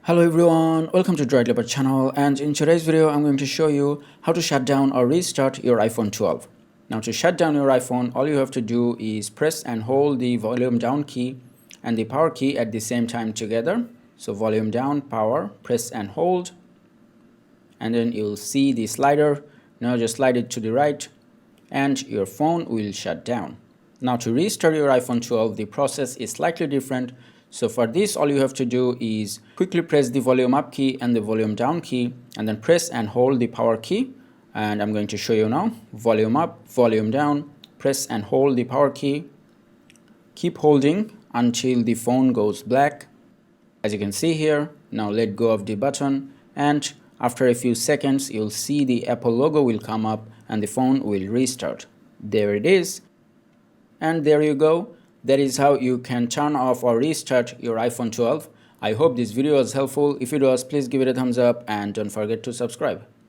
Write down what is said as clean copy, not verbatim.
Hello everyone, welcome to Droid Leopard channel, and in today's video I'm going to show you how to shut down or restart your iPhone 12. Now to shut down your iPhone, all you have to do is press and hold the volume down key and the power key at the same time together. So volume down, power, press and hold, and then you'll see the slider. Now just slide it to the right and your phone will shut down. Now to restart your iPhone 12, the process is slightly different. So for this, all you have to do is quickly press the volume up key and the volume down key, and then press and hold the power key. And I'm going to show you now. Volume up, volume down, press and hold the power key. Keep holding until the phone goes black. As you can see here, now let go of the button, and after a few seconds, you'll see the Apple logo will come up and the phone will restart. There it is. And there you go. That is how you can turn off or restart your iPhone 12. I hope this video was helpful. If it was, please give it a thumbs up and don't forget to subscribe.